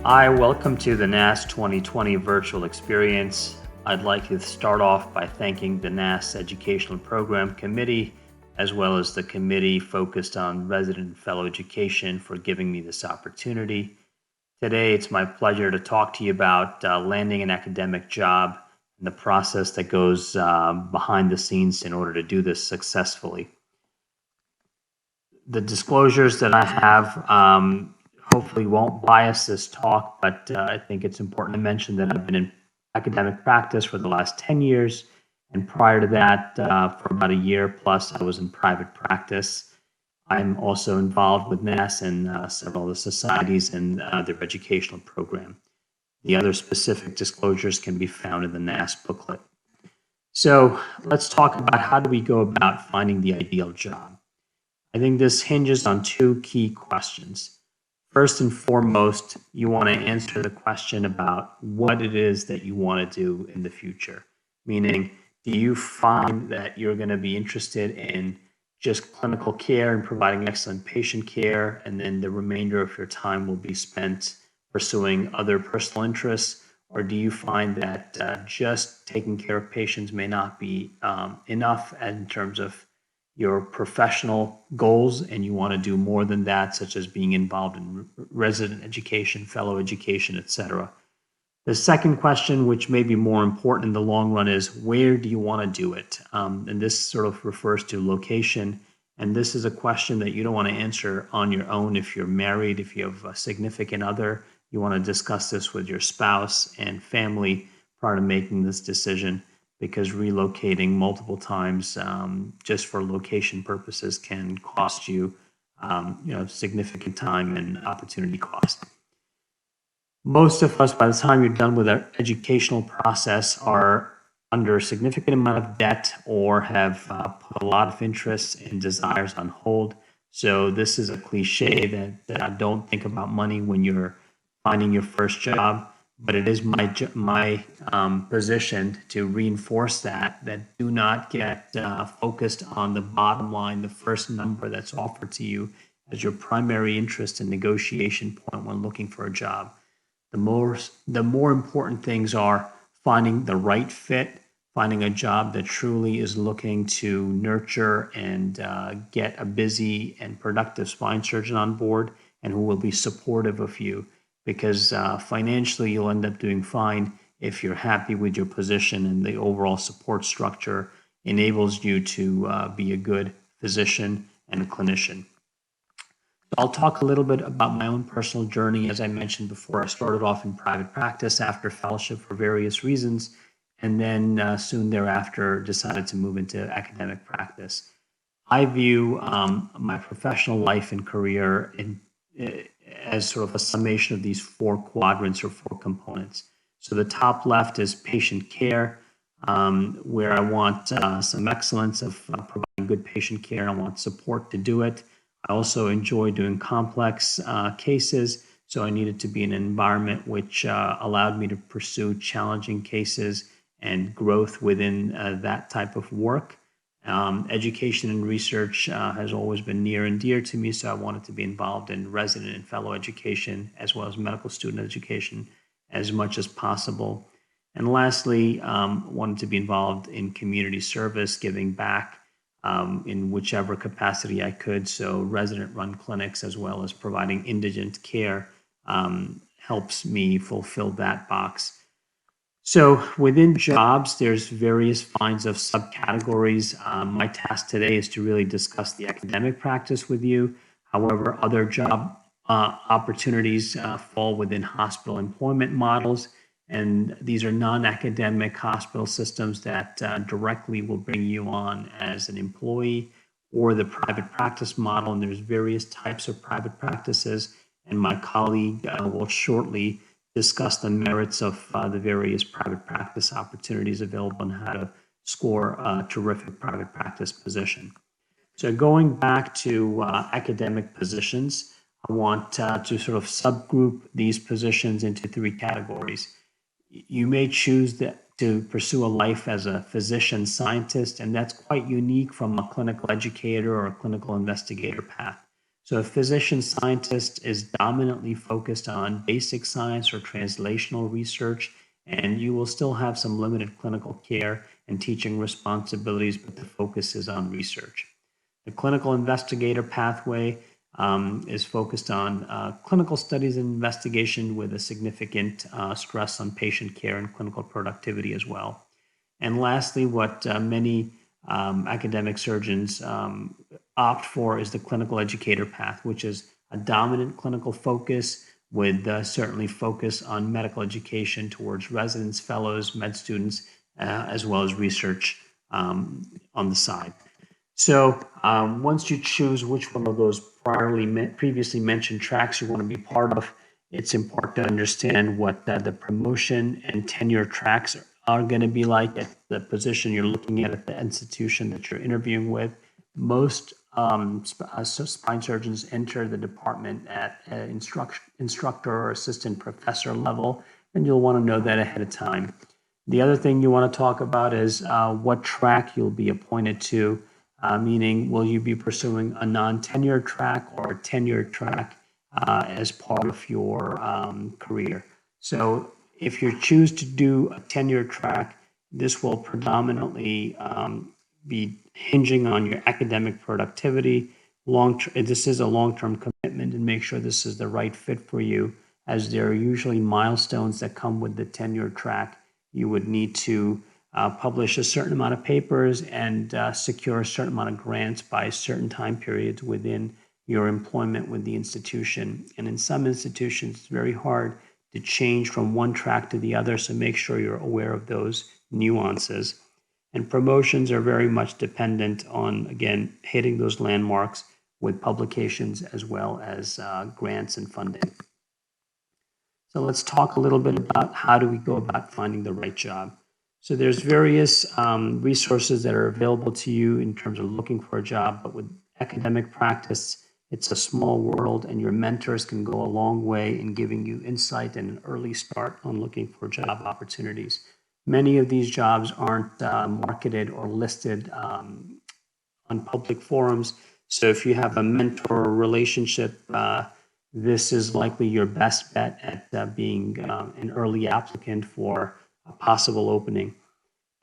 Hi, welcome to the NASS 2020 virtual experience. I'd like to start off by thanking the NASS Educational Program Committee, as well as the committee focused on resident and fellow education for giving me this opportunity. Today, it's my pleasure to talk to you about landing an academic job and the process that goes behind the scenes in order to do this successfully. The disclosures that I have hopefully won't bias this talk, but I think it's important to mention that I've been in academic practice for the last 10 years. And prior to that, for about a year plus, I was in private practice. I'm also involved with NASS and several of the societies and their educational program. The other specific disclosures can be found in the NASS booklet. So let's talk about how do we go about finding the ideal job. I think this hinges on two key questions. First and foremost, you want to answer the question about what it is that you want to do in the future. Meaning, do you find that you're going to be interested in just clinical care and providing excellent patient care, and then the remainder of your time will be spent pursuing other personal interests? Or do you find that just taking care of patients may not be enough in terms of your professional goals, and you want to do more than that, such as being involved in resident education, fellow education, etc. The second question, which may be more important in the long run, is where do you want to do it? And this sort of refers to location. And this is a question that you don't want to answer on your own. If you're married, if you have a significant other, you want to discuss this with your spouse and family prior to making this decision, because relocating multiple times just for location purposes can cost you, significant time and opportunity cost. Most of us, by the time you're done with our educational process, are under a significant amount of debt or have put a lot of interests and desires on hold. So this is a cliche that don't think about money when you're finding your first job. But it is my position to reinforce that do not get focused on the bottom line, the first number that's offered to you as your primary interest and negotiation point when looking for a job. The more important things are finding the right fit, finding a job that truly is looking to nurture and get a busy and productive spine surgeon on board, and who will be supportive of you. Because financially, you'll end up doing fine if you're happy with your position and the overall support structure enables you to be a good physician and a clinician. So I'll talk a little bit about my own personal journey. As I mentioned before, I started off in private practice after fellowship for various reasons, and then soon thereafter decided to move into academic practice. I view my professional life and career as sort of a summation of these four quadrants or four components. So the top left is patient care, where I want some excellence of providing good patient care. I want support to do it. I also enjoy doing complex cases, so I needed to be in an environment which allowed me to pursue challenging cases and growth within that type of work. Education and research has always been near and dear to me, so I wanted to be involved in resident and fellow education as well as medical student education as much as possible. And lastly, wanted to be involved in community service, giving back in whichever capacity I could. So resident-run clinics as well as providing indigent care helps me fulfill that box. So within jobs, there's various kinds of subcategories. My task today is to really discuss the academic practice with you. However, other job opportunities fall within hospital employment models, and these are non-academic hospital systems that directly will bring you on as an employee, or the private practice model, and there's various types of private practices, and my colleague will shortly discuss the merits of the various private practice opportunities available and how to score a terrific private practice position. So going back to academic positions, I want to sort of subgroup these positions into three categories. You may choose to pursue a life as a physician scientist, and that's quite unique from a clinical educator or a clinical investigator path. So a physician scientist is dominantly focused on basic science or translational research, and you will still have some limited clinical care and teaching responsibilities, but the focus is on research. The clinical investigator pathway is focused on clinical studies and investigation with a significant stress on patient care and clinical productivity as well. And lastly, what many academic surgeons opt for is the clinical educator path, which is a dominant clinical focus with certainly focus on medical education towards residents, fellows, med students, as well as research on the side. So once you choose which one of those previously mentioned tracks you want to be part of, it's important to understand what the promotion and tenure tracks are going to be like at the position you're looking at the institution that you're interviewing with. Most spine surgeons enter the department at instructor or assistant professor level, and you'll want to know that ahead of time. The other thing you want to talk about is what track you'll be appointed to, meaning will you be pursuing a non-tenured track or a tenured track as part of your career. So if you choose to do a tenured track, this will predominantly be hinging on your academic productivity. This is a long-term commitment, and make sure this is the right fit for you, as there are usually milestones that come with the tenured track. You would need to publish a certain amount of papers and secure a certain amount of grants by certain time periods within your employment with the institution. And in some institutions, it's very hard to change from one track to the other, so make sure you're aware of those nuances. And promotions are very much dependent on, again, hitting those landmarks with publications as well as grants and funding. So let's talk a little bit about how do we go about finding the right job. So there's various resources that are available to you in terms of looking for a job, but with academic practice, it's a small world, and your mentors can go a long way in giving you insight and an early start on looking for job opportunities. Many of these jobs aren't marketed or listed on public forums. So if you have a mentor relationship, this is likely your best bet at being an early applicant for a possible opening.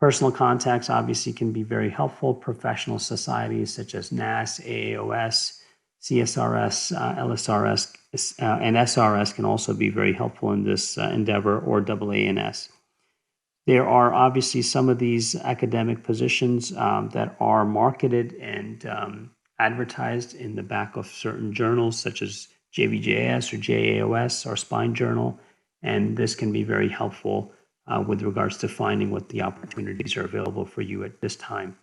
Personal contacts obviously can be very helpful. Professional societies such as NASS, AAOS, CSRS, LSRS, and SRS can also be very helpful in this endeavor, or AANS. There are obviously some of these academic positions that are marketed and advertised in the back of certain journals such as JVJS or JAOS or Spine Journal, and this can be very helpful with regards to finding what the opportunities are available for you at this time.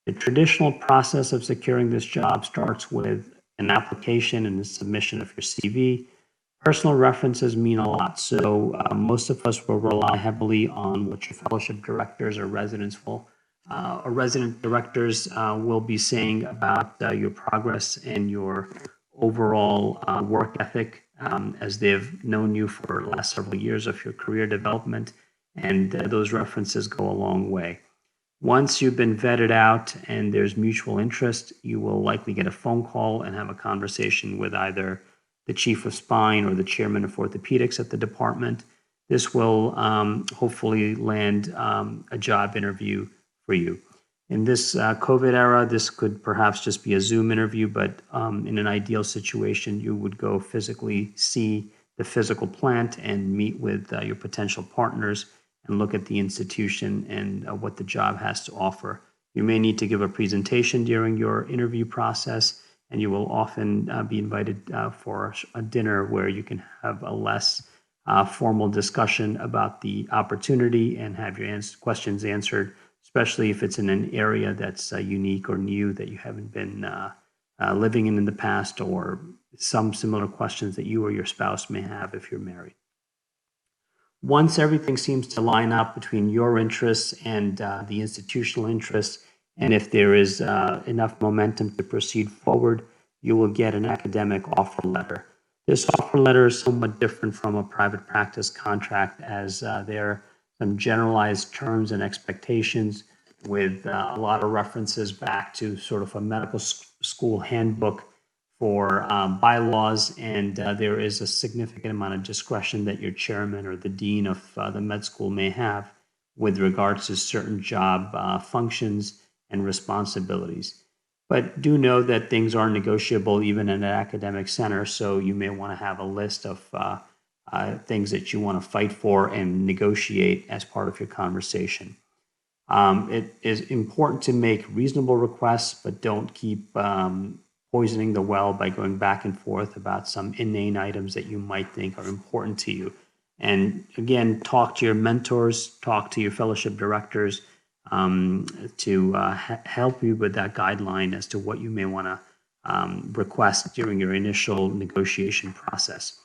The traditional process of securing this job starts with an application and the submission of your CV. Personal references mean a lot, so most of us will rely heavily on what your fellowship directors or resident directors will be saying about your progress and your overall work ethic, as they've known you for the last several years of your career development, and those references go a long way. Once you've been vetted out and there's mutual interest, you will likely get a phone call and have a conversation with either the chief of spine or the chairman of orthopedics at the department. This will hopefully land a job interview for you. In this COVID era, this could perhaps just be a Zoom interview, but in an ideal situation, you would go physically see the physical plant and meet with your potential partners and look at the institution and what the job has to offer. You may need to give a presentation during your interview process, and you will often be invited for a dinner where you can have a less formal discussion about the opportunity and have your questions answered, especially if it's in an area that's unique or new that you haven't been living in the past, or some similar questions that you or your spouse may have if you're married. Once everything seems to line up between your interests and the institutional interests, and if there is enough momentum to proceed forward, you will get an academic offer letter. This offer letter is somewhat different from a private practice contract, as there are some generalized terms and expectations with a lot of references back to sort of a medical school handbook for bylaws, and there is a significant amount of discretion that your chairman or the dean of the med school may have with regards to certain job functions and responsibilities. But do know that things are negotiable even in an academic center, so you may want to have a list of things that you want to fight for and negotiate as part of your conversation. It is important to make reasonable requests, but don't keep poisoning the well by going back and forth about some inane items that you might think are important to you. And again, talk to your mentors, talk to your fellowship directors to help you with that guideline as to what you may want to request during your initial negotiation process.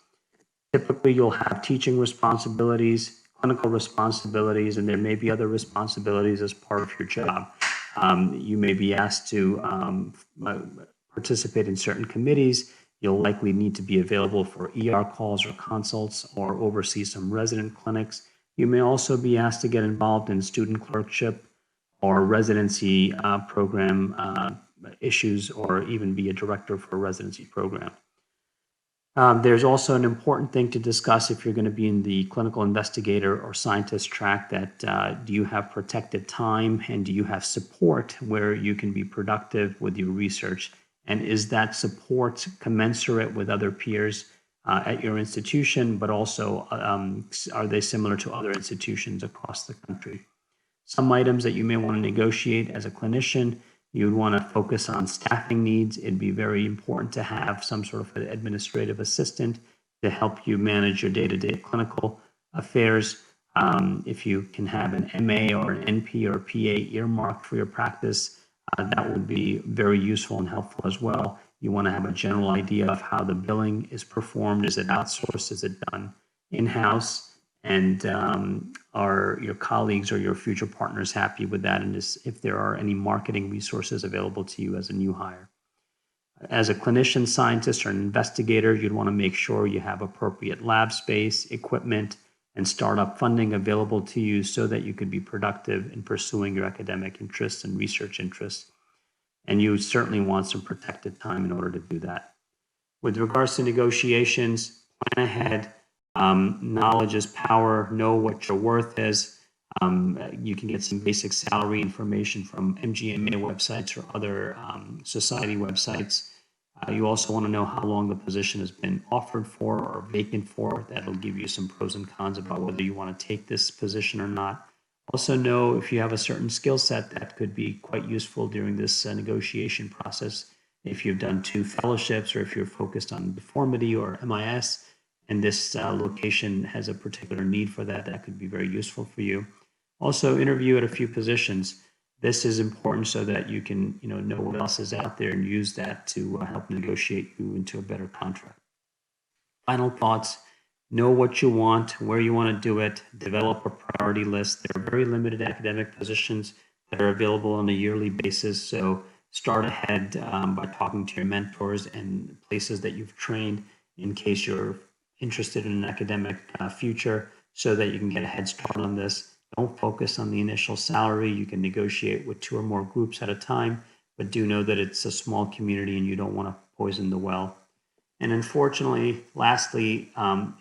Typically, you'll have teaching responsibilities, clinical responsibilities, and there may be other responsibilities as part of your job. You may be asked to participate in certain committees. You'll likely need to be available for ER calls or consults or oversee some resident clinics. You may also be asked to get involved in student clerkship or residency program issues, or even be a director for a residency program. There's also an important thing to discuss if you're going to be in the clinical investigator or scientist track, that do you have protected time and do you have support where you can be productive with your research? And is that support commensurate with other peers at your institution, but also are they similar to other institutions across the country? Some items that you may want to negotiate as a clinician: you would want to focus on staffing needs. It'd be very important to have some sort of an administrative assistant to help you manage your day-to-day clinical affairs. If you can have an MA or an NP or a PA earmarked for your practice, that would be very useful and helpful as well. You want to have a general idea of how the billing is performed. Is it outsourced? Is it done in-house? And are your colleagues or your future partners happy with that? And if there are any marketing resources available to you as a new hire. As a clinician, scientist, or an investigator, you'd want to make sure you have appropriate lab space, equipment, and startup funding available to you so that you could be productive in pursuing your academic interests and research interests. And you certainly want some protected time in order to do that. With regards to negotiations, plan ahead. Knowledge is power. Know what your worth is. You can get some basic salary information from MGMA websites or other society websites. You also want to know how long the position has been offered for or vacant for. That'll give you some pros and cons about whether you want to take this position or not. Also know if you have a certain skill set that could be quite useful during this negotiation process. If you've done 2 fellowships, or if you're focused on deformity or MIS, and this location has a particular need for that, that could be very useful for you. Also, interview at a few positions. This is important so that you can know what else is out there and use that to help negotiate you into a better contract. Final thoughts: know what you want, where you want to do it, develop a priority list. There are very limited academic positions that are available on a yearly basis, so start ahead by talking to your mentors and places that you've trained in case you're interested in an academic future, so that you can get a head start on this. Don't focus on the initial salary. You can negotiate with 2 or more groups at a time, but do know that it's a small community and you don't want to poison the well. And unfortunately, lastly,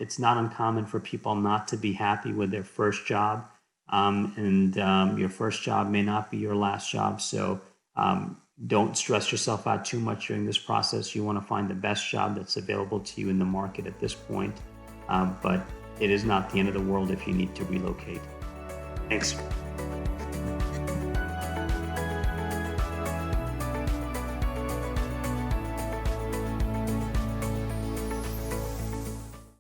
it's not uncommon for people not to be happy with their first job, and your first job may not be your last job. So don't stress yourself out too much during this process. You want to find the best job that's available to you in the market at this point, but it is not the end of the world if you need to relocate. Thanks.